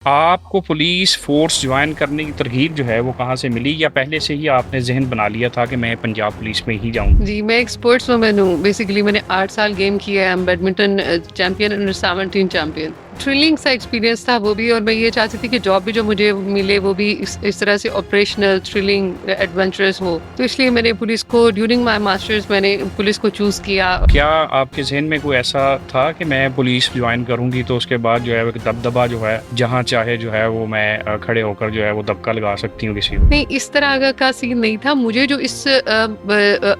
आपको police force join करने की तरग़ीब जो है वो कहाँ से मिली या पहले से ही आपने ज़हन बना लिया था कि मैं पंजाब पुलिस में ही जाऊँगी? जी, मैं एक स्पोर्ट्स वुमन हूँ। बेसिकली मैंने 8 साल गेम किया है। I am badminton champion, under 17 champion. Thrilling सा एक्सपीरियंस था वो भी, और मैं ये चाहती थी कि जॉब भी जो मुझे मिले वो भी इस तरह से ऑपरेशनल, थ्रिलिंग, एडवेंचरस हो। तो इसलिए मैंने पुलिस को ड्यूरिंग माय मास्टर्स मैंने पुलिस को चूज़ किया। क्या आपके ज़हन में कोई ऐसा था कि मैं पुलिस जॉइन करूँगी तो उसके बाद जो है वो एक दबदबा जो है जहाँ चाहे जो है वो मैं खड़े होकर जो है वो दबका लगा सकती हूँ किसी को? नहीं, इस तरह का सीन नहीं था। मुझे जो इस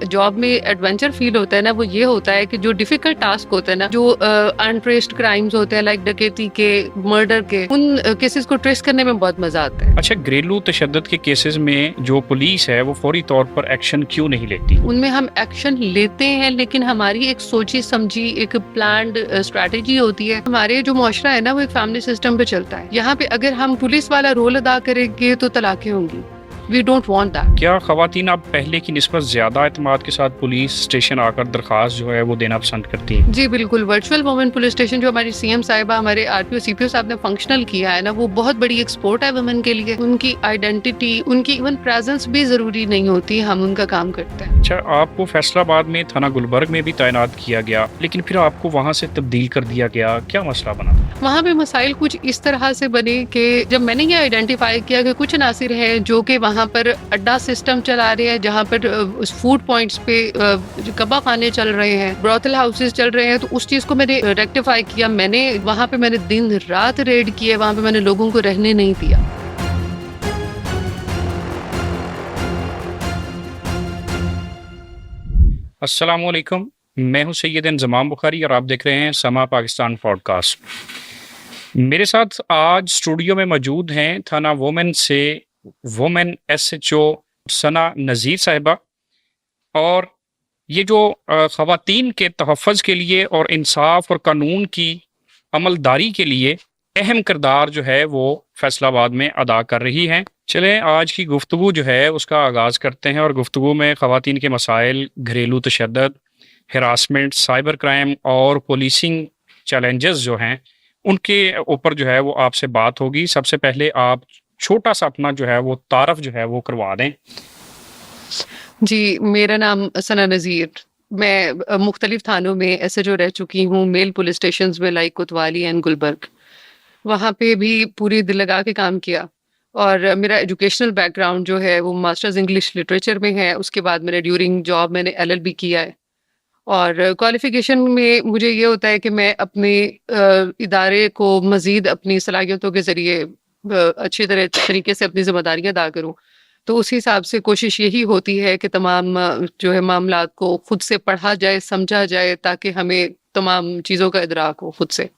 जॉब में एडवेंचर फील होता है ना, वो ये होता है कि जो डिफिकल्ट टास्क होता है ना, जो अनट्रेस्ड क्राइम्स होते हैं, लाइक डकैती के, मर्डर के, उन केसेस को ट्रेस करने में बहुत मजा आता है। अच्छा, घरेलू तशद्दुद के केसेस में जो पुलिस है वो फौरी तौर पर एक्शन क्यों नहीं लेती? उनमें हम एक्शन लेते हैं, लेकिन हमारी एक सोची समझी एक प्लान्ड स्ट्रैटेजी होती है। हमारे जो मुआशरा है ना, वो एक फैमिली सिस्टम पे चलता है। यहाँ पे अगर हम पुलिस वाला रोल अदा करेंगे तो तलाकें होंगी। We don't want that. क्या ख़वातीन अब पहले की निस्बत ज़्यादा एतमाद के साथ पुलिस स्टेशन आकर दरख्वास्त जो है वो देना पसंद करती हैं? जी बिल्कुल, वर्चुअल वुमेन पुलिस स्टेशन जो हमारी सीएम साहिबा, हमारे आरपीओ सीपीओ साहब ने फंक्शनल किया है ना, वो बहुत बड़ी एक सपोर्ट है वुमेन के लिए। उनकी आइडेंटिटी, उनकी इवन प्रेजेंस भी जरूरी नहीं होती, हम उनका काम करते हैं। अच्छा, आपको फैसलाबाद में थाना गुलबर्ग में भी तैनात किया गया, लेकिन फिर आपको वहाँ से तब्दील कर दिया गया, क्या मसला बना? वहाँ पे मसाइल कुछ इस तरह से बने कि जब मैंने ये आइडेंटिफाई किया कि कुछ नासिर हैं जो कि वहाँ पर अड्डा सिस्टम चला रहे हैं, जहाँ पर उस फूड पॉइंट्स पे कबाब खाने चल रहे हैं, ब्रोथल हाउसेस चल रहे हैं, तो उस चीज़ को मैंने रेक्टिफाई किया। मैंने वहाँ पे मैंने दिन रात रेड किए, वहाँ पे मैंने लोगों को रहने नहीं दिया। अस्सलाम वालेकुम, मैं हूं सैयद इंज़माम बुखारी और आप देख रहे हैं समा पाकिस्तान पॉडकास्ट। मेरे साथ आज स्टूडियो में मौजूद हैं थाना वुमेन से वुमेन एसएचओ सना नज़ीर साहिबा, और ये जो ख़वातीन के तहफ़्फ़ुज़ के लिए और इंसाफ और कानून की अमलदारी के लिए अहम किरदार जो है वो फैसलाबाद में अदा कर रही हैं। चलें आज की गुफ्तगू जो है उसका आगाज़ करते हैं, और गुफ्तगू में ख़वातीन के मसाइल, घरेलू तशद्दुद, हिरासमेंट, साइबर क्राइम और पुलिसिंग चैलेंजेस जो हैं उनके ऊपर जो है वो आपसे बात होगी। सबसे पहले आप छोटा सा अपना जो है वो तारफ़ जो है वो करवा दें। जी, मेरा नाम सना नज़ीर। मैं मुख्तलिफ थानों में एसएचओ रह चुकी हूँ, मेल पुलिस स्टेशंस में लाइक कोतवाली एंड गुलबर्ग। वहाँ पे भी पूरी दिल लगा के काम किया, और मेरा एजुकेशनल बैकग्राउंड जो है वो मास्टर्स इंग्लिश लिटरेचर में है। उसके बाद मैंने ड्यूरिंग जॉब मैंने एलएलबी किया है, और क्वालिफ़िकेशन में मुझे ये होता है कि मैं अपने इदारे को मज़ीद अपनी सलाहियतों के ज़रिए अच्छी तरीके से अपनी ज़िम्मेदारियाँ अदा करूँ। तो उस हिसाब से कोशिश यही होती है कि तमाम जो है मामलात को खुद से पढ़ा जाए, समझा जाए, ताकि हमें तमाम चीज़ों का इदराक हो खुद से।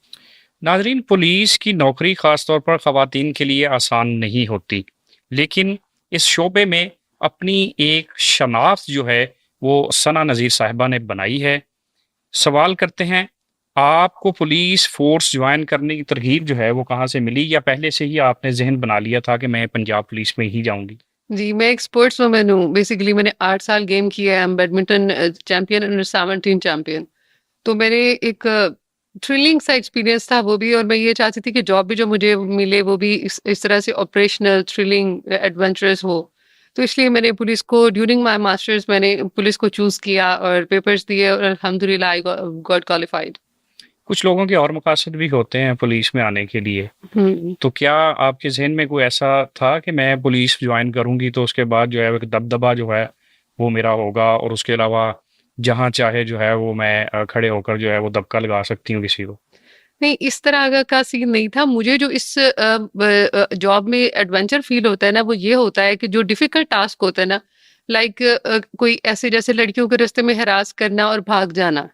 नाज़रीन, पुलिस की नौकरी ख़ास तौर पर ख़वातीन के लिए आसान नहीं होती, लेकिन इस शोबे में अपनी एक शनाख्त जो है वो सना नज़ीर साहिबा ने बनाई है। सवाल करते हैं, आपको पुलिस फ़ोर्स जॉइन करने की तरग़ीब जो है वो कहाँ से मिली या पहले से ही आपने ज़हन बना लिया था कि मैं पंजाब पुलिस में ही जाऊँगी? जी, मैं एक स्पोर्ट्स वुमन हूँ। बेसिकली मैंने 8 साल गेम किया है। I am badminton champion, under 17 champion. तो मैंने एक थ्रिलिंग सा एक्सपीरियंस था वो भी, और मैं ये चाहती थी कि जॉब भी जो मुझे मिले वो भी इस तरह से ऑपरेशनल, थ्रिलिंग, एडवेंचरस हो। तो इसलिए मैंने पुलिस को ड्यूरिंग माय मास्टर्स मैंने पुलिस को चूज़ किया और पेपर्स दिए, और अल्हम्दुलिल्लाह आई गॉट क्वालिफाइड। कुछ लोगों के और मकासद भी होते हैं पुलिस में आने के लिए। हुँ। तो क्या आपके ज़हन में कोई ऐसा था कि मैं पुलिस जॉइन करूँगी तो उसके बाद जो है एक दबदबा जो है वो मेरा होगा, और उसके अलावा जहाँ चाहे जो है वो मैं खड़े होकर जो है वो दबका लगा सकती हूँ किसी को? नहीं, इस तरह का सीन नहीं था। मुझे जो इस जॉब में एडवेंचर फ़ील होता है ना, वो ये होता है कि जो डिफ़िकल्ट टास्क होता है ना, लाइक कोई ऐसे जैसे लड़कियों को रास्ते में हरास करना और भाग जाना।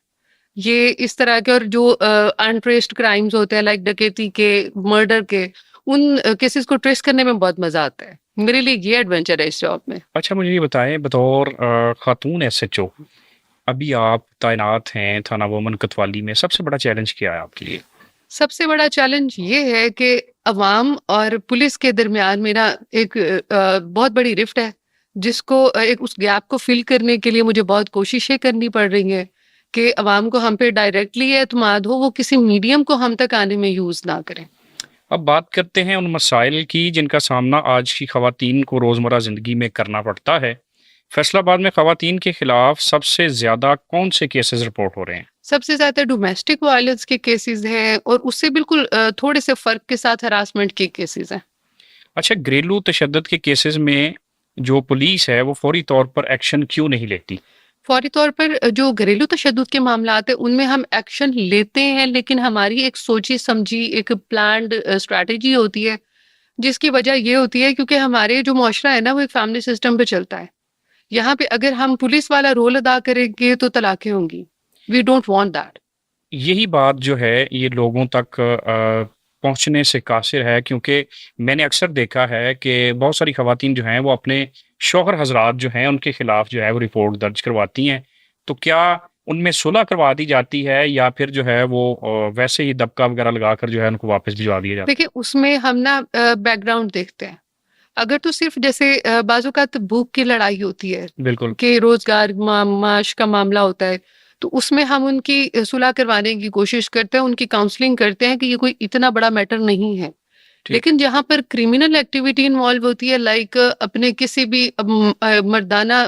ये इस तरह के, और जो अनट्रेस्ड क्राइम्स होते हैं लाइक डकैती के, मर्डर के, उन केसेस को ट्रेस करने में बहुत मज़ा आता है। मेरे लिए ये एडवेंचर है इस जॉब में। अच्छा, मुझे ये बताएँ, बतौर खातून एसएचओ अभी आप तैनात हैं थाना वुमन कोतवाली में, सबसे बड़ा चैलेंज क्या है आपके लिए? सबसे बड़ा चैलेंज ये है कि अवाम और पुलिस के दरमियान में ना एक बहुत बड़ी रिफ्ट है, जिसको एक उस गैप को फिल करने के लिए मुझे बहुत कोशिशें करनी पड़ रही हैं कि अवाम को हम पे डायरेक्टली एतमाद हो, वो किसी मीडियम को हम तक आने में यूज़ ना करें। अब बात करते हैं उन मसाइल की जिनका सामना आज की ख़वातीन को रोज़मर्रा ज़िंदगी में करना पड़ता है। फैसलाबाद में ख़वातीन के खिलाफ सबसे ज़्यादा कौन से केसेस रिपोर्ट हो रहे हैं? सबसे ज़्यादा डोमेस्टिक वायलेंस के केसेस हैं और उससे बिल्कुल थोड़े से फ़र्क के साथ हरासमेंट के केसेस हैं। अच्छा, घरेलू तशद्दुद के केसेस में जो पुलिस है वो फौरी तौर पर एक्शन क्यों नहीं लेती? फौरी तौर पर जो घरेलू तशद्दुद के मामलात हैं, उनमें हम एक्शन लेते हैं, लेकिन हमारी एक सोची-समझी, एक प्लान्ड स्ट्रैटेजी होती है, जिसकी वजह ये होती है क्योंकि हमारे जो मुआशरा है ना, वो एक फैमिली सिस्टम पे चलता है। यहाँ पे अगर हम पुलिस वाला रोल अदा करेंगे, तो तलाक़ें होंगी। We don't want that. यही बात जो है ये लोगों तक पहुँचने से कासिर है, क्योंकि मैंने अक्सर देखा है कि बहुत सारी ख़वातीन जो हैं वो अपने शौहर हज़रात जो हैं उनके खिलाफ जो है वो रिपोर्ट दर्ज करवाती हैं। तो क्या उनमें सुलह करवा दी जाती है या फिर जो है वो वैसे ही दबका वग़ैरह लगाकर जो है उनको वापस भिजवा दिया जाता है? देखिए, उसमें हम ना बैकग्राउंड देखते हैं। अगर तो सिर्फ़ जैसे बाज़-औक़ात भूख की लड़ाई होती है बिल्कुल, कि रोज़गार माश का मामला होता है, तो उसमें हम उनकी सुलह करवाने की कोशिश करते हैं, उनकी काउंसलिंग करते हैं कि ये कोई इतना बड़ा मैटर नहीं है। ठीक है। लेकिन जहाँ पर क्रिमिनल एक्टिविटी इन्वॉल्व होती है, लाइक अपने किसी भी मर्दाना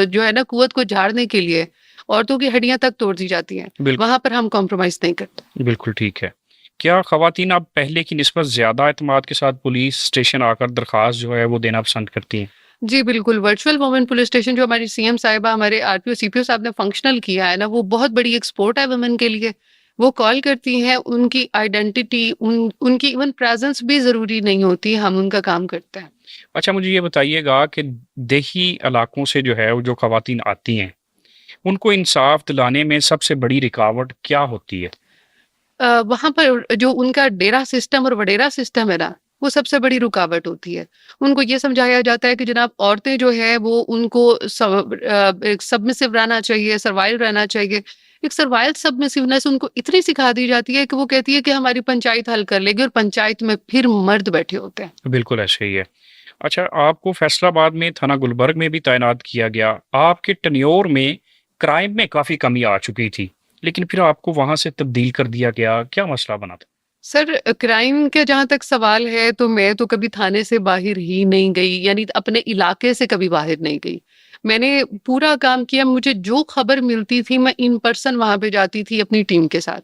जो है ना कुव्वत को झाड़ने के लिए औरतों की हड्डियाँ तक तोड़ दी जाती हैं, बिल्कुल, वहाँ पर हम कॉम्प्रोमाइज़ नहीं करते। बिल्कुल ठीक है। क्या ख़वातीन अब पहले की निस्बत ज़्यादा एतमाद के साथ पुलिस स्टेशन आकर दरख़्वास्त जो है वो देना पसंद करती हैं? जी, बिल्कुल, वर्चुअल वुमेन पुलिस स्टेशन जो हमारी सीएम साहिबा, हमारे आरपीओ, सीपीओ साहब ने फंक्शनल किया है ना, वो बहुत बड़ी एक सपोर्ट है वुमेन के लिए। वो कॉल करती हैं, उनकी आइडेंटिटी, उनकी इवन प्रेज़ेंस भी ज़रूरी नहीं होती, हम उनका काम करते हैं। अच्छा, मुझे ये बताइएगा कि देही इलाकों से जो है वो जो ख़वातीन आती हैं, उनको इंसाफ़ दिलाने में सबसे बड़ी रुकावट क्या होती है? वहाँ पर जो उनका डेरा सिस्टम और वडेरा सिस्टम है ना, वो सबसे बड़ी रुकावट होती है। उनको ये समझाया जाता है कि जनाब औरतें जो हैं वो उनको एक सबमिसिव रहना चाहिए, सर्वाइव रहना चाहिए। एक सर्वाइव सबमिसिवनेस उनको इतनी सिखा दी जाती है कि वो कहती है कि हमारी पंचायत हल कर लेगी और पंचायत में फिर मर्द बैठे होते हैं। बिल्कुल ऐसे ही है। अच्छा, आपको फैसलाबाद में थाना गुलबर्ग में भी तैनात किया गया। आपके टेन्योर में क्राइम में काफ़ी कमी आ चुकी थी, लेकिन फिर आपको वहाँ से तब्दील कर दिया गया, क्या मसला बना था? सर, क्राइम का जहाँ तक सवाल है तो मैं तो कभी थाने से बाहर ही नहीं गई, यानी अपने इलाके से कभी बाहर नहीं गई। मैंने पूरा काम किया, मुझे जो खबर मिलती थी मैं इन पर्सन वहाँ पे जाती थी अपनी टीम के साथ।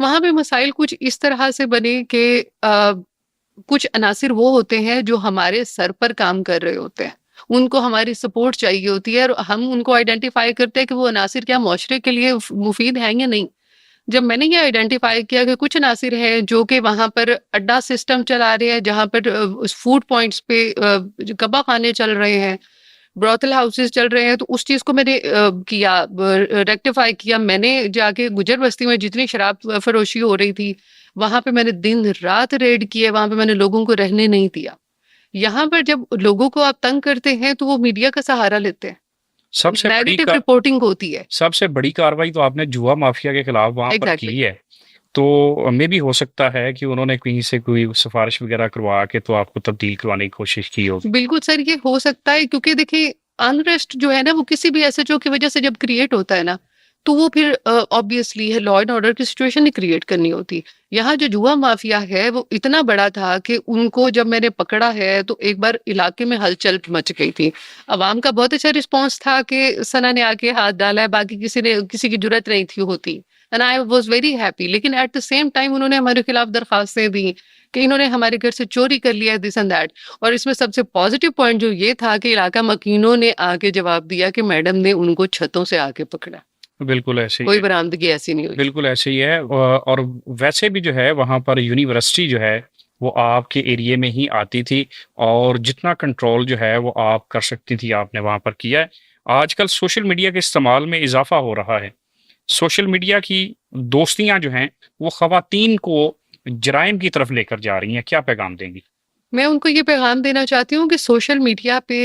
वहाँ पे मसाइल कुछ इस तरह से बने कि कुछ अनासिर वो होते हैं जो हमारे सर पर काम कर रहे होते हैं। उनको हमारी सपोर्ट चाहिए होती है और हम उनको आइडेंटिफ़ाई करते हैं कि वो अनासिर क्या माशरे के लिए मुफ़ीद हैं या नहीं। जब मैंने ये आइडेंटिफ़ाई किया कि कुछ अनासिर हैं जो कि वहाँ पर अड्डा सिस्टम चला रहे हैं, जहाँ पर उस फूड पॉइंट्स पे जो कब्बा खाने चल रहे हैं, ब्रोथल हाउसेस चल रहे हैं, तो उस चीज़ को मैंने किया, रेक्टिफ़ाई किया। मैंने जाके गुजर बस्ती में जितनी शराब फ़रोशी हो रही थी, वहाँ पे मैंने दिन-रात रेड किए, वहाँ पे मैंने लोगों को रहने नहीं दिया। यहाँ पर जब लोगों को आप तंग करते हैं, तो वो मीडिया का सहारा लेते हैं। सबसे बड़ी नेगेटिव का रिपोर्टिंग होती है। सबसे बड़ी कार्रवाई तो आपने जुआ माफिया के खिलाफ वहाँ पर एग्ज़ैक्टली। की है। तो मे भी हो सकता है कि उन्होंने कहीं से कोई सिफ़ारिश वग़ैरह करवा के तो आपको तब्दील करवाने की कोशिश की होगी। बिल्कुल सर, ये हो सकता है क्योंकि देखिए अनरेस्ट जो है ना वो किसी भी एसएचओ की वजह से जब क्रिएट होता है ना, तो वो फिर ऑब्वियसली है लॉ एंड ऑर्डर की सिचुएशन ही क्रिएट करनी होती। यहाँ जो जुआ माफिया है वो इतना बड़ा था कि उनको जब मैंने पकड़ा है तो एक बार इलाके में हलचल मच गई थी। अवाम का बहुत अच्छा रिस्पॉन्स था कि सना ने आके हाथ डाला है, बाकी किसी की जुर्रत नहीं थी होती। And I was very happy, लेकिन एट द सेम टाइम उन्होंने हमारे खिलाफ दरखास्तें दी कि इन्होंने हमारे घर से चोरी कर लिया है, दिस एंड दैट। और इसमें सबसे पॉजिटिव पॉइंट जो ये था कि इलाका मकीनों ने आके जवाब दिया कि मैडम ने उनको छतों से आके पकड़ा। बिल्कुल ऐसे ही कोई है। बरामदगी ऐसी नहीं हुई। बिल्कुल ऐसे ही है और वैसे भी जो है वहाँ पर यूनिवर्सिटी जो है वो आपके एरिये में ही आती थी और जितना कंट्रोल जो है वो आप कर सकती थी आपने वहाँ पर किया है। आजकल सोशल मीडिया के इस्तेमाल में इज़ाफ़ा हो रहा है। सोशल मीडिया की दोस्तियाँ जो हैं वो ख़वातीन को जराइम की तरफ लेकर जा रही हैं। क्या पैगाम देंगी? मैं उनको ये पैगाम देना चाहती हूँ कि सोशल मीडिया पे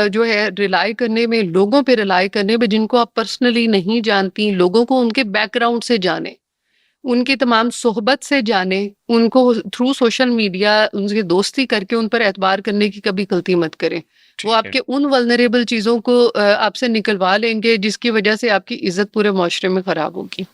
जो है रिलाई करने में, लोगों पे रिलाई करने में जिनको आप पर्सनली नहीं जानती, लोगों को उनके बैकग्राउंड से जानें, उनकी तमाम सोहबत से जानें, उनको थ्रू सोशल मीडिया उनसे दोस्ती करके उन पर एतबार करने की कभी गलती मत करें। वो ठीक है। आपके उन वल्नरेबल चीज़ों को आपसे निकलवा लेंगे जिसकी वजह से आपकी इज़्ज़त पूरे माशरे में ख़राब होगी।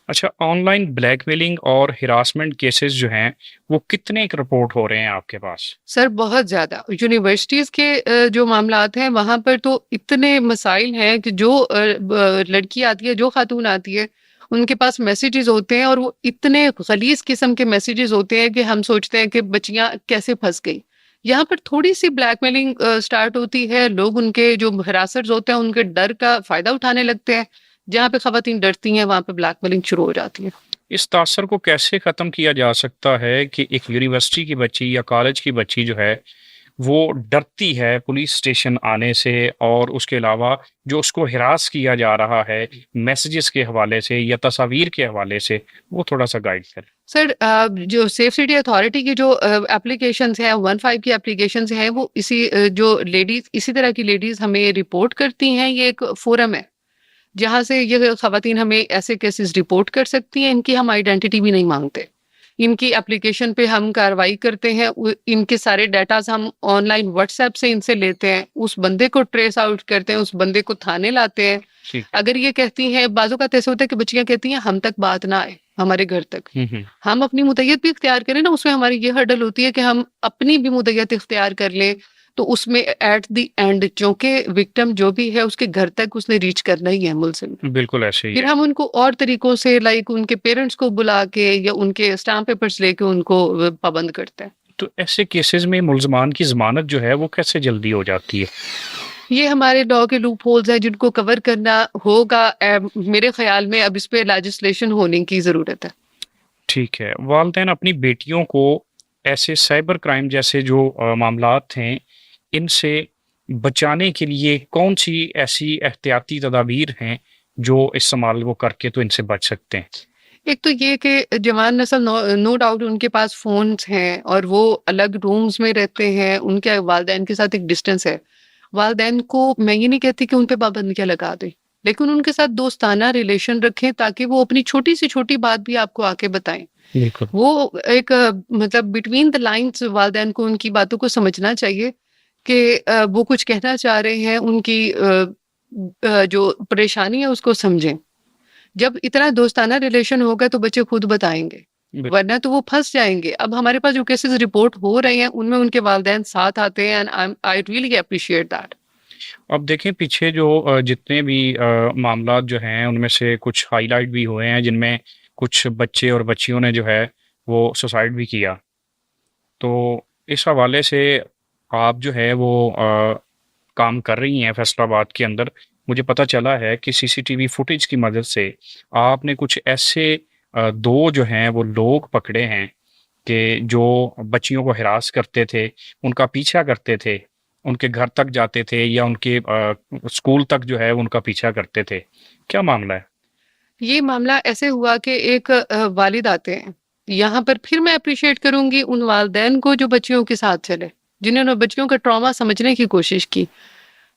अच्छा, ऑनलाइन ब्लैकमेलिंग और हिरासमेंट केसेस जो हैं, वो कितने एक रिपोर्ट हो रहे हैं आपके पास? सर बहुत ज़्यादा यूनिवर्सिटीज़ के जो मामलात हैं वहाँ पर तो इतने मसाइल हैं कि जो लड़की आती है, जो खातून आती है, उनके पास मैसेजेस होते हैं और वो इतने गलीज़ किस्म के मैसेजेस होते हैं कि हम सोचते हैं कि बच्चियाँ कैसे फँस गई। यहाँ पर थोड़ी-सी ब्लैकमेलिंग स्टार्ट होती है, लोग उनके जो हरासर्स होते हैं, उनके डर का फ़ायदा उठाने लगते हैं। जहाँ पे ख़वातीन डरती हैं, वहाँ पे ब्लैकमेलिंग शुरू हो जाती है। इस तासर को कैसे ख़त्म किया जा सकता है कि एक यूनिवर्सिटी की बच्ची या कॉलेज की बच्ची जो है, वो डरती है पुलिस स्टेशन आने से और उसके अलावा जो उसको हिरास किया जा रहा है, मैसेजेस के हवाले से या तस्वीर के हवाले से, वो थोड़ा-सा गाइड करें? सर जो सेफ सिटी अथॉरिटी की जो एप्लीकेशंस हैं 15 की एप्लीकेशंस हैं वो जो लेडीज इसी तरह की लेडीज हमें रिपोर्ट करती हैं, ये एक फोरम है जहाँ से ये खवातीन हमें ऐसे केसेस रिपोर्ट कर सकती हैं। इनकी हम आइडेंटिटी भी नहीं मांगते, इनकी एप्लीकेशन पे हम कार्रवाई करते हैं, इनके सारे डाटाज हम ऑनलाइन व्हाट्सएप से इनसे लेते हैं, उस बंदे को ट्रेस आउट करते हैं, उस बंदे को थाने लाते हैं। ठीक। अगर ये कहती हैं, बाजू का ऐसे होता है कि बच्चियां कहती हैं हम तक बात ना आए हमारे घर तक, हम अपनी मुद्दत भी इख्तियार करें ना, उसमें हमारी ये हर्डल होती है कि हम अपनी भी मुद्दत इख्तियार कर लें, तो उसमें एट द एंड चूंकि विक्टिम जो भी है उसके घर तक उसने रीच करना ही है मुलजिम। बिल्कुल ऐसे ही फिर है। हम उनको और तरीकों से लाइक उनके पेरेंट्स को बुला के या उनके स्टाम्प पेपर्स लेके उनको पाबंद करते हैं। तो ऐसे केसेस में मुल्ज़मान की ज़मानत जो है, वो कैसे जल्दी हो जाती है? ये हमारे लॉ के लूप होल्स हैं जिनको कवर करना होगा। मेरे ख्याल में अब इस पे लेजिस्लेशन होने की ज़रूरत है। ठीक है। वालिदैन अपनी बेटियों को ऐसे साइबर क्राइम जैसे जो मामलात हैं, इनसे बचाने के लिए कौन-सी ऐसी एहतियाती तदाबीर हैं, जो इस्तेमाल वो करके तो इनसे बच सकते हैं? एक तो ये कि जवान नस्ल नो नो डाउट उनके पास फ़ोन्स हैं और वो अलग रूम्स में रहते हैं, उनके वालिदैन के साथ एक डिस्टेंस है। वालिदैन को मैं ये नहीं कहती कि उन पे पाबंदियाँ लगा दें, लेकिन उनके साथ दोस्ताना रिलेशन रखें ताकि वो अपनी छोटी से छोटी बात भी आपको आके बताएँ। बिल्कुल। वो एक मतलब बिटवीन द लाइन्स वालिदैन को उनकी बातों को समझना चाहिए कि वो कुछ कहना चाह रहे हैं, उनकी जो परेशानी है उसको समझें। जब इतना दोस्ताना रिलेशन होगा तो बच्चे खुद बताएँगे, बिल वरना तो वो फँस जाएँगे। अब हमारे पास जो केसेज़ रिपोर्ट हो रहे हैं, उनमें उनके वालिदैन साथ आते हैं and I really appreciate that. अब देखें पीछे जो जितने भी मामलात जो हैं, उनमें से कुछ हाइलाइट भी हुए हैं, जिनमें कुछ बच्चे और बच्चियों ने जो है, वो सुसाइड भी किया। तो इस हवाले से आप जो है वो काम कर रही हैं फैसलाबाद के अंदर। मुझे पता चला है कि सीसीटीवी फुटेज की मदद से आपने कुछ ऐसे 2 जो हैं वो लोग पकड़े हैं कि जो बच्चियों को हिरास करते थे, उनका पीछा करते थे, उनके घर तक जाते थे या उनके स्कूल तक जो है उनका पीछा करते थे। क्या मामला है? ये मामला ऐसे हुआ कि एक वालिद आते हैं, यहाँ पर फिर मैं एप्रिशिएट करूँगी उन वालिदैन को जो बच्चियों के साथ चले, जिन्होंने बच्चियों का ट्रॉमा समझने की कोशिश की।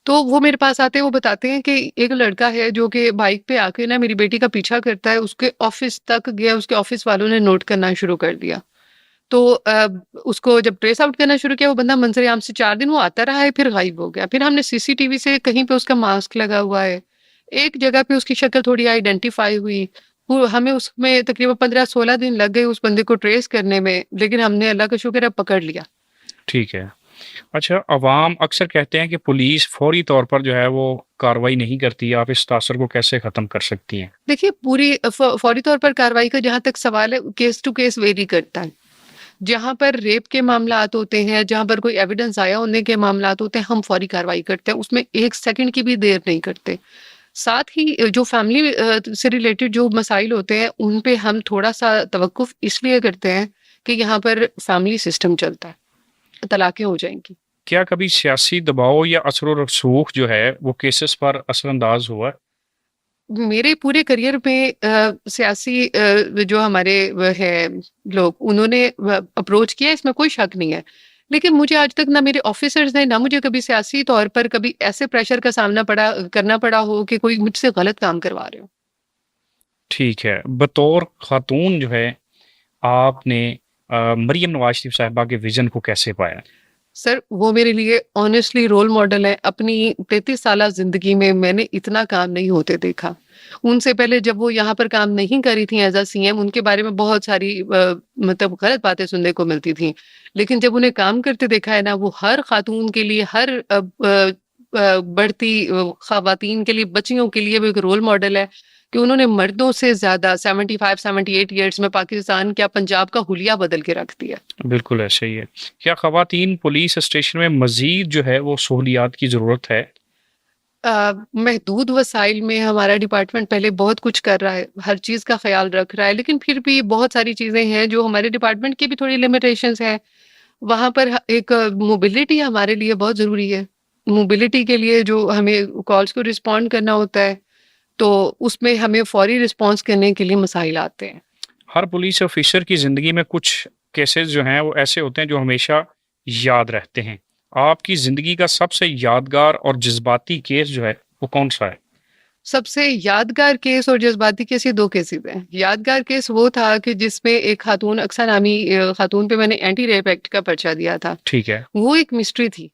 तो वो मेरे पास आते हैं, वो बताते हैं कि एक लड़का है जो कि बाइक पे आके ना मेरी बेटी का पीछा करता है, उसके ऑफ़िस तक गया, उसके ऑफ़िस वालों ने नोट करना शुरू कर दिया। तो उसको जब ट्रेस आउट करना शुरू किया, वो बंदा मंजर-ए-आम से 4 दिन वो आता रहा है, फिर गायब हो गया। फिर हमने सीसीटीवी से कहीं पे उसका मास्क लगा हुआ है, एक जगह पे उसकी शक्ल थोड़ी आइडेंटिफ़ाई हुई। वो हमें उसमें तकरीबन 15-16 दिन लग गए उस बंदे को ट्रेस करने में, लेकिन हमने अल्लाह का शुक्र है पकड़ लिया। ठीक है। अच्छा, अवाम अक्सर कहते हैं कि पुलिस फ़ौरी तौर पर जो है वो कार्रवाई नहीं करती। आप इस तासर को कैसे ख़त्म कर सकती हैं? देखिए पूरी फ़ौरी तौर पर कार्रवाई का जहाँ तक सवाल है, केस टू केस वेरी करता है। जहाँ पर रेप के मामलात होते हैं, जहाँ पर कोई एविडेंस आया होने के मामलात होते हैं, हम फौरी कार्रवाई करते हैं, उसमें 1 सेकंड की भी देर नहीं करते। साथ ही जो फैमिली से रिलेटेड जो मसाइल होते हैं, उन पे हम थोड़ा-सा तवक्कुफ़ इसलिए करते हैं कि यहाँ पर फैमिली सिस्टम चलता है, तलाक़ें हो जाएँगी। क्या कभी सियासी दबाव या असर व रसूख जो है वो केसेस पर असरअंदाज हुआ है? मेरे पूरे करियर में सियासी जो हमारे वो है लोग उन्होंने अप्रोच किया, इसमें कोई शक नहीं है। लेकिन मुझे आज तक ना मेरे ऑफिसर्स ने ना मुझे कभी सियासी तौर पर कभी ऐसे प्रेशर का सामना करना पड़ा हो कि कोई मुझसे गलत काम करवा रहे हो। ठीक है। बतौर ख़ातून जो है आपने मरियम नवाज़ शरीफ साहिबा के विज़न को कैसे पाया? सर वो मेरे लिए ऑनेस्टली रोल मॉडल है। अपनी 33 साला ज़िंदगी में मैंने इतना काम नहीं होते देखा। उनसे पहले जब वो यहाँ पर काम नहीं करी थी एज़ अ सीएम, उनके बारे में बहुत सारी मतलब गलत बातें सुनने को मिलती थी। लेकिन जब उन्हें काम करते देखा है ना, वो हर खातून के लिए, हर बढ़ती ख़वातीन के लिए, बच्चियों के लिए वो एक रोल मॉडल है कि उन्होंने मर्दों से ज़्यादा 75-78 इयर्स में पाकिस्तान क्या पंजाब का हुलिया बदल के रख दिया। बिल्कुल ऐसे ही है। क्या ख़वातीन पुलिस स्टेशन में मज़ीद जो है वो सहूलियात की ज़रूरत है? महदूद वसाइल में हमारा डिपार्टमेंट पहले बहुत कुछ कर रहा है, हर चीज़ का ख़्याल रख रहा है, लेकिन फिर भी बहुत सारी चीज़ें हैं जो हमारे डिपार्टमेंट की भी थोड़ी लिमिटेशंस हैं। वहाँ पर एक मोबिलिटी हमारे लिए बहुत ज़रूरी है। मोबिलिटी के लिए जो हमें कॉल्स को रिस्पॉन्ड करना होता है, तो उसमें हमें फ़ौरी रिस्पॉन्स करने के लिए मसाइल आते हैं। हर पुलिस ऑफिसर की ज़िंदगी में कुछ केसेस जो हैं वो ऐसे होते हैं जो हमेशा याद रहते हैं। आपकी ज़िंदगी का सबसे यादगार और जज़्बाती केस जो है वो कौन-सा है? सबसे यादगार केस और जज़्बाती केस, ये 2 केसेज़ हैं। यादगार केस वो था कि जिसमें एक खातून, अक्सा नामी खातून पे मैंने एंटी रेप एक्ट का पर्चा दिया था। ठीक है, वो एक मिस्ट्री थी।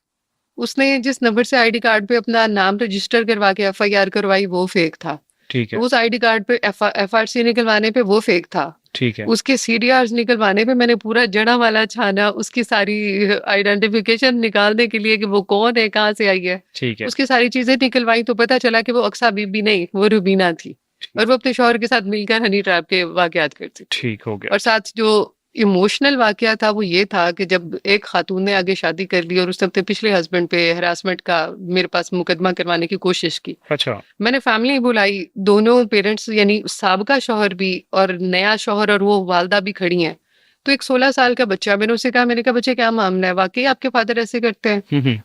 उसने जिस नंबर से आईडी कार्ड पे अपना नाम रजिस्टर करवा के एफआईआर करवाई, वो फेक था। ठीक है, उस आईडी कार्ड पे एफआरसी निकलवाने पे वो फेक था। ठीक है, उसके सीडीआर्स निकलवाने पे मैंने पूरा जड़ा वाला छाना, उसकी सारी आइडेंटिफिकेशन निकालने के लिए कि वो कौन है, कहाँ से आई है। ठीक है, उसकी सारी चीज़ें निकलवाई तो पता चला कि वो अक्सा बीबी नहीं, वो रुबीना थी ठीक और वो अपने शौहर के साथ मिलकर हनी ट्रैप के वाक़यात करती थी। ठीक हो गया। और साथ जो इमोशनल वाक़या था वो ये था कि जब एक खातून ने आगे शादी कर ली और उसने अपने पिछले हस्बैंड पे हैरेसमेंट का मेरे पास मुकदमा करवाने की कोशिश की। अच्छा, मैंने फैमिली बुलाई, दोनों पेरेंट्स यानी साबका शौहर भी और नया शौहर और वो वालदा भी खड़ी हैं। तो एक 16 साल का बच्चा, मैंने कहा बच्चे क्या मामला है? वाक़ई आपके फादर ऐसे करते हैं? हुँ, हुँ,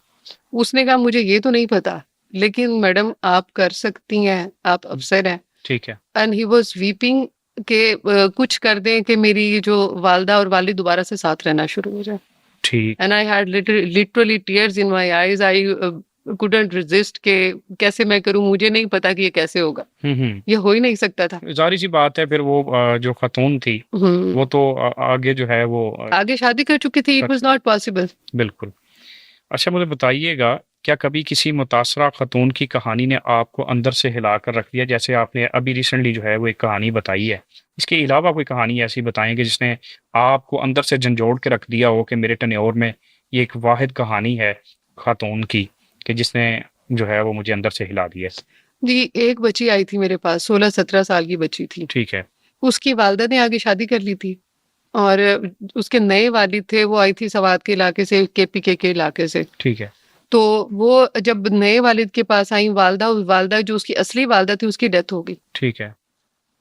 उसने कहा मुझे ये तो नहीं पता, लेकिन मैडम आप कर सकती हैं, आप अफ़सर हैं। ठीक है, एंड ही वाज़ वीपिंग कि कुछ कर दें कि मेरी जो वालदा और वालिद दोबारा से साथ रहना शुरू हो जाए। ठीक, and I had literally tears in my eyes. I couldn't resist कि कैसे मैं करूँ? मुझे नहीं पता कि ये कैसे होगा। हुँ, हुँ। ये हो ही नहीं सकता था। ज़ाहिर-सी बात है फिर वो जो ख़ातून थी हुँ, वो तो आगे जो है वो आगे शादी कर चुकी थी, इट कर वाज़ नॉट पॉसिबल। बिल्कुल। अच्छा मुझे बताइएगा, क्या कभी किसी मुतासरा ख़ातून की कहानी ने आपको अंदर से हिला कर रख दिया? जैसे आपने अभी रिसेंटली जो है वो एक कहानी बताई है। इसके अलावा कोई कहानी ऐसी बताएँ कि जिसने आपको अंदर से झंझोड़ के रख दिया हो कि मेरे टेन्योर में ये एक वाहिद कहानी है ख़ातून की कि जिसने जो है वो मुझे अंदर से हिला दिया? जी, एक बच्ची आई थी मेरे पास, 16-17 साल की बच्ची थी। ठीक है, उसकी वालदा ने आगे शादी कर ली थी और उसके नए वालिद थे, वो आई थी सवात के इलाके से, केपीके के इलाके से। ठीक है, तो वो जब नए वालिद के पास आई, वालदा जो उसकी असली वालदा थी, उसकी डेथ हो गई। ठीक है।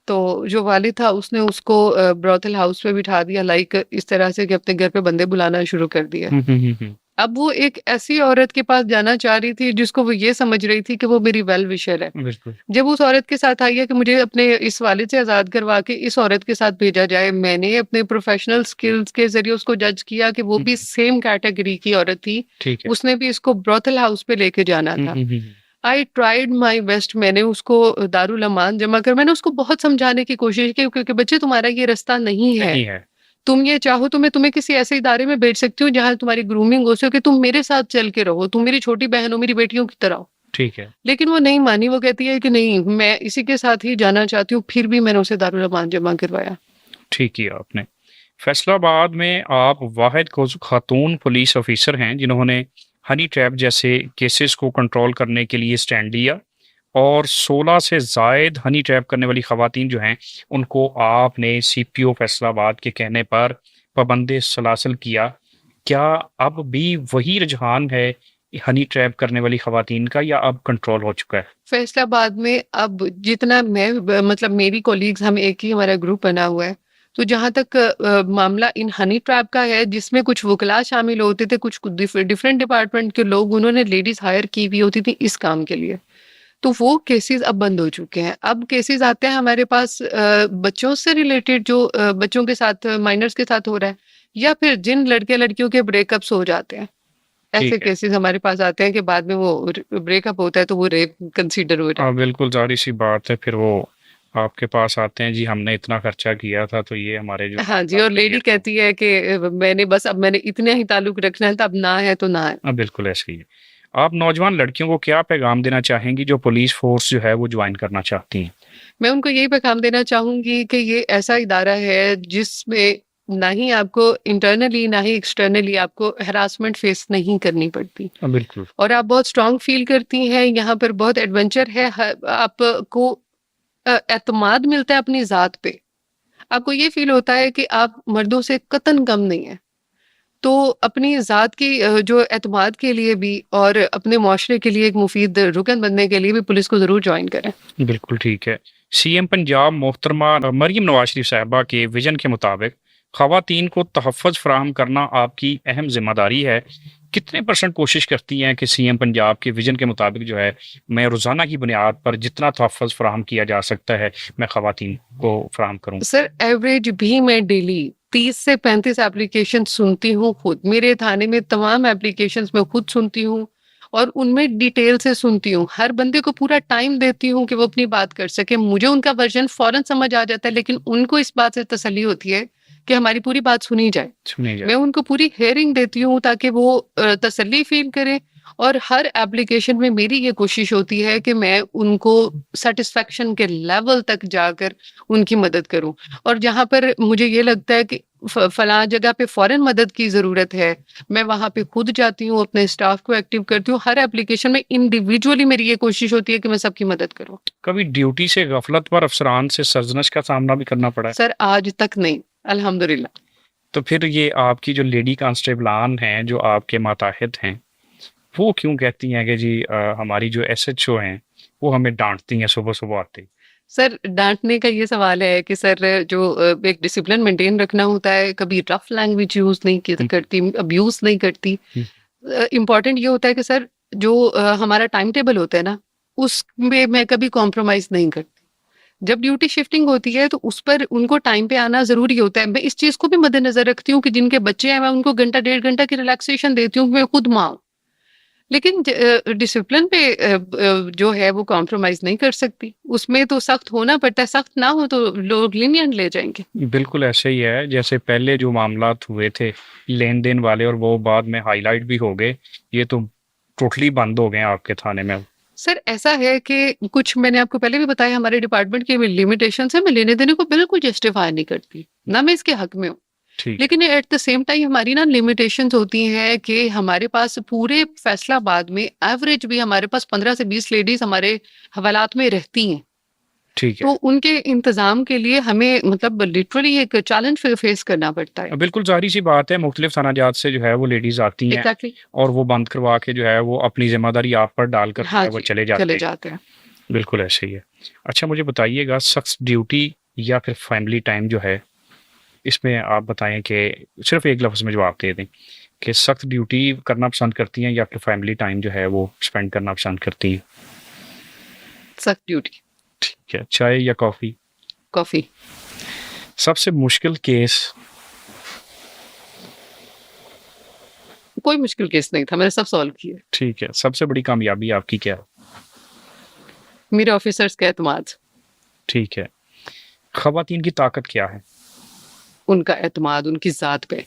तो जो वालिद था उसने उसको ब्रॉथल हाउस पे बिठा दिया, लाइक इस तरह से कि अपने घर पे बंदे बुलाना शुरू कर दिया। हुँ, हुँ, हुँ, हुँ। अब वो एक ऐसी औरत के पास जाना चाह रही थी जिसको वो ये समझ रही थी कि वो मेरी वेल विशर है। बिल्कुल। जब उस औरत के साथ आई है कि मुझे अपने इस वालिद से आज़ाद करवा के इस औरत के साथ भेजा जाए, मैंने अपने प्रोफ़ेशनल स्किल्स के ज़रिए उसको जज किया कि वो हुँ, भी सेम कैटेगरी की औरत थी। ठीक है। उसने भी इसको ब्रॉथल हाउस पे लेके जाना हुँ, था। हुँ, हुँ, हुँ। I tried my best. मैंने उसको दारुल अमान जमा कर मैंने उसको बहुत समझाने की कोशिश की क्योंकि बच्चे तुम्हारा ये रास्ता नहीं है। नहीं है। तुम ये चाहो तो मैं तुम्हें किसी ऐसे इदारे में भेज सकती हूँ जहाँ तुम्हारी ग्रूमिंग हो सके, तुम मेरे साथ चल के रहो, तुम मेरी छोटी बहन हो, मेरी बेटियों की तरह हो। ठीक है। लेकिन वो नहीं मानी, वो कहती है कि नहीं, मैं इसी के साथ ही जाना चाहती हूँ, फिर भी मैंने उसे दारुल अमान जमा करवाया। ठीक किया आपने। फैसलाबाद में आप वाहिद खातून पुलिस ऑफिसर हैं जिन्होंने हनी ट्रैप जैसे केसेस को कंट्रोल करने के लिए स्टैंड लिया और 16 से ज़ायद हनी ट्रैप करने वाली ख़वातीन जो हैं उनको आपने सीपीओ फैसलाबाद के कहने पर पाबंद सलासल किया। क्या अब भी वही रुझान है हनी ट्रैप करने वाली ख़वातीन का या अब कंट्रोल हो चुका है? फैसलाबाद में अब जितना मैं मतलब मेरी कोलीग्स, हम एक ही हमारा ग्रुप बना हुआ है। तो जहाँ तक मामला इन हनी ट्रैप का है जिसमें कुछ वकला शामिल होते थे, कुछ डिफरेंट डिपार्टमेंट के लोग, उन्होंने लेडीज हायर की हुई होती थी इस काम के लिए। तो वो केसेस अब बंद हो चुके हैं। अब केसेस आते हैं हमारे पास बच्चों से रिलेटेड, जो बच्चों के साथ, माइनर्स के साथ हो रहा है, या फिर जिन लड़के लड़कियों के ब्रेकअप्स हो जाते हैं। ऐसे ठीक है। केसेस हमारे पास आते हैं कि बाद में वो ब्रेकअप होता है तो वो रेप कंसीडर हो रहा है। हाँ, बिल्कुल ज़ाहिर-सी बात है फिर वो आपके पास आते हैं जी, हमने इतना खर्चा किया था तो ये हमारे जो हाँ जी, मामला और लेडी क्लियर करो। कहती है कि मैंने इतने ही ताल्लुक रखना है, तब ना है तो ना है। बिल्कुल ऐसे ही है। आप नौजवान लड़कियों को क्या पैगाम देना चाहेंगी जो पुलिस फोर्स जो है वो ज्वाइन करना चाहती हैं? मैं उनको यही पैगाम देना चाहूँगी कि ये ऐसा इदारा है जिसमें ना ही आपको इंटरनली ना ही एक्सटर्नली आपको हैरासमेंट फेस नहीं करनी पड़ती, बिल्कुल। और आप बहुत स्ट्रांग फील करती हैं। यहाँ पर बहुत एडवेंचर है, आपको एतमाद मिलता है अपनी ज़ात पे। आपको ये फील होता है कि आप मर्दों से कतन कम नहीं है। तो अपनी ज़ात की जो एतमाद के लिए भी और अपने मुआशरे के लिए एक मुफीद रुकन बनने के लिए भी पुलिस को ज़रूर जॉइन करें। बिल्कुल ठीक है। सीएम पंजाब मोहतरमा मरीम नवाज शरीफ साहिबा के विजन के मुताबिक ख़वातीन को तहफ़्फ़ुज़ फ़राहम करना आपकी अहम ज़िम्मेदारी है। कितने % कोशिश करती हैं कि सीएम पंजाब के विजन के मुताबिक जो है, मैं रोज़ाना की बुनियाद पर जितना तहफ़्फ़ुज़ फ़राहम किया जा सकता है, मैं ख़वातीन को फ़राहम करूँ? सर एवरेज भी मैं डेली 30 से 35 एप्लीकेशन सुनती हूँ खुद। मेरे थाने में तमाम एप्लीकेशंस मैं खुद सुनती हूँ और उनमें डिटेल से सुनती हूँ। हर बंदे को पूरा टाइम देती हूँ कि वो अपनी बात कर सके। मुझे उनका वर्जन फ़ौरन समझ आ जाता है, लेकिन उनको इस बात से तसल्ली होती है कि हमारी पूरी बात सुनी जाए। सुनिए मैं ज़रा। उनको पूरी हियरिंग देती हूँ ताकि वो तसल्ली फ़ील करें, और हर एप्लीकेशन में मेरी ये कोशिश होती है कि मैं उनको सैटिस्फैक्शन के लेवल तक जाकर उनकी मदद करूँ। और जहाँ पर मुझे ये लगता है कि फलाँ जगह पे फ़ौरन मदद की ज़रूरत है, मैं वहाँ पे खुद जाती हूँ, अपने स्टाफ को एक्टिव करती हूँ। हर एप्लीकेशन में इंडिविजुअली मेरी ये कोशिश होती है कि मैं सबकी मदद करूँ। कभी ड्यूटी से गफलत पर अफसरान से सरजनश का सामना भी करना पड़ा है? सर आज तक नहीं, अल्हम्दुलिल्लाह। तो फिर ये आपकी जो लेडी कांस्टेबलान हैं, जो आपके माताहत हैं, वो क्यों कहती हैं कि जी हमारी जो एसएचओ हैं, वो हमें डाँटती हैं सुबह-सुबह आते ही? सर डाँटने का ये सवाल है कि सर जो एक डिसिप्लिन मेंटेन रखना होता है, कभी रफ लैंग्वेज यूज़ नहीं की हुँ, करती, अब्यूज़ नहीं करती। हुँ। इम्पोर्टेंट ये होता है कि सर जो हमारा टाइम टेबल होता है ना, उसमें मैं कभी कॉम्प्रोमाइज़ नहीं करती। जब ड्यूटी शिफ्टिंग होती है तो उस पर उनको टाइम पे आना ज़रूरी होता है। मैं इस चीज़ को भी मद्देनज़र रखती हूँ कि जिनके बच्चे हैं, मैं उनको घंटा डेढ़ घंटा की रिलैक्सेशन देती हूँ, मैं खुद माँ हूँ। लेकिन डिसिप्लिन पे जो है वो कॉम्प्रोमाइज़ नहीं कर सकती। उसमें तो सख्त होना पड़ता है, सख्त ना हो तो लोग लीनिएंट ले जाएँगे। बिल्कुल ऐसे ही है, जैसे पहले जो मामलात हुए थे, लेन-देन वाले और वो बाद में हाइलाइट भी हो गए, ये तो टोटली बंद हो गए हैं आपके थाने में अब। सर ऐसा है कि कुछ मैंने आपको पहले भी बताया, हमारे डिपार्टमेंट की लिमिटेशंस है, मैं लेने-देने को बिल्कुल जस्टिफाई नहीं करती, ना मैं इसके हक में हूँ। ठीक है। लेकिन एट द सेम टाइम हमारी ना लिमिटेशंस होती हैं कि हमारे पास पूरे फैसलाबाद में एवरेज भी हमारे पास 15 से 20 लेडीज़ हमारे हवालात में रहती हैं। ठीक है। तो उनके इंतज़ाम के लिए हमें मतलब लिटरली एक चैलेंज फेस करना पड़ता है। बिल्कुल ज़ाहिर-सी बात है, मुख्तलिफ थाना-जात से जो है वो लेडीज़ आती हैं एग्ज़ैक्टली। और वो बंद करवा के जो है वो अपनी ज़िम्मेदारी आप पर डालकर जो हाँ है वो जी, चले जाते चले हैं। जाते हैं। बिल्कुल ऐसे ही है। अच्छा मुझे बताइएगा सख्त ड्यूटी या फिर फैमिली टाइम जो है, इसमें आप बताएँ कि सिर्फ़ एक लफ़्ज़ में जवाब दे दें कि सख्त ड्यूटी करना पसंद करती हैं या फिर फैमिली टाइम जो है वो स्पेंड करना पसंद करती हैं? सख्त ड्यूटी, ठीक है, चाय या कॉफ़ी? कॉफ़ी। सबसे मुश्किल केस? कोई मुश्किल केस नहीं था, मैंने सब सॉल्व किए। ठीक है, सबसे बड़ी कामयाबी आपकी क्या है? मेरे ऑफिसर्स का एतमाद, ठीक है, ख़वातीन की ताकत क्या है? उनका एतमाद उनकी ज़ात पे।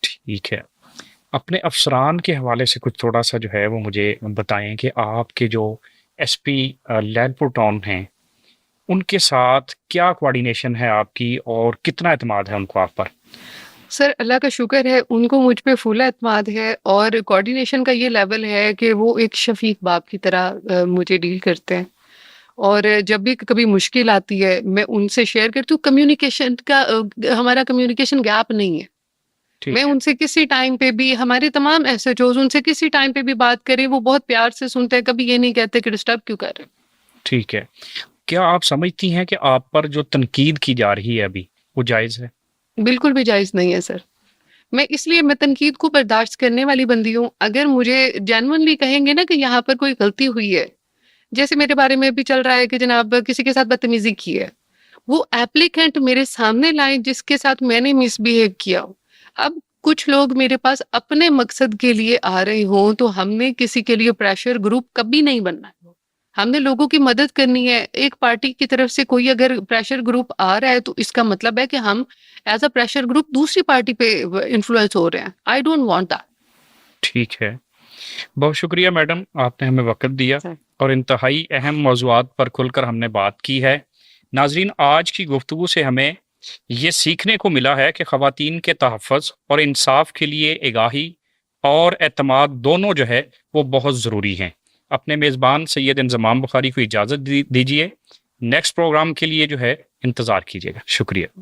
ठीक है। अपने अफ़सरान के हवाले से कुछ थोड़ा-सा जो है वो मुझे बताएँ कि आपके जो एसपी लैलपुर टाउन हैं, उनके साथ क्या कोऑर्डिनेशन है आपकी और कितना एतमाद है उनको आप पर? सर अल्लाह का शुक्र है, उनको मुझ पे फुल एतमाद है, और कोऑर्डिनेशन का ये लेवल है कि वो एक शफ़ीक बाप की तरह मुझे डील करते हैं। और जब भी कभी मुश्किल आती है, मैं उनसे शेयर करती हूँ। कम्युनिकेशन का हमारा कम्युनिकेशन गैप नहीं है। ठीक मैं है, उनसे किसी टाइम पे भी, हमारे तमाम एसएचओज़ उनसे किसी टाइम पे भी बात करें, वो बहुत प्यार से सुनते हैं, कभी ये नहीं कहते कि डिस्टर्ब क्यों कर रहे हो? ठीक है। क्या आप समझती हैं कि आप पर जो तनकीद की जा रही है अभी, वो जायज़ है? बिल्कुल भी जायज़ नहीं है सर। मैं तनकीद को बर्दाश्त करने वाली बंदी हूँ। अगर मुझे जेन्युइनली कहेंगे ना कि यहाँ पर कोई गलती हुई है, जैसे मेरे बारे में भी चल रहा है कि जनाब किसी के साथ बदतमीज़ी की है, वो एप्लीकेंट मेरे सामने लाएँ जिसके साथ मैंने मिसबिहेव किया हो। अब कुछ लोग मेरे पास अपने मकसद के लिए आ रहे हों, तो हमने किसी के लिए प्रेशर ग्रुप कभी नहीं बनना है। हमने लोगों की मदद करनी है। एक पार्टी की तरफ से कोई अगर प्रेशर ग्रुप आ रहा है तो इसका मतलब है कि हम एज अ प्रेशर ग्रुप दूसरी पार्टी पे इन्फ्लुएंस हो रहे हैं। I don't want that. ठीक है। बहुत शुक्रिया मैडम, आपने हमें वक़्त दिया सर। और इंतहाई अहम मौज़ूआत पर खुलकर हमने बात की है। नाज़रीन, आज की गुफ्तगू से हमें ये सीखने को मिला है कि ख़वातीन के तहफ़्फ़ुज़ और इंसाफ़ के लिए आगाही और एतमाद दोनों जो है वो बहुत ज़रूरी हैं। अपने मेज़बान सैयद इंज़माम बुखारी को इजाज़त दीजिए। नेक्स्ट प्रोग्राम के लिए जो है इंतज़ार कीजिएगा। शुक्रिया।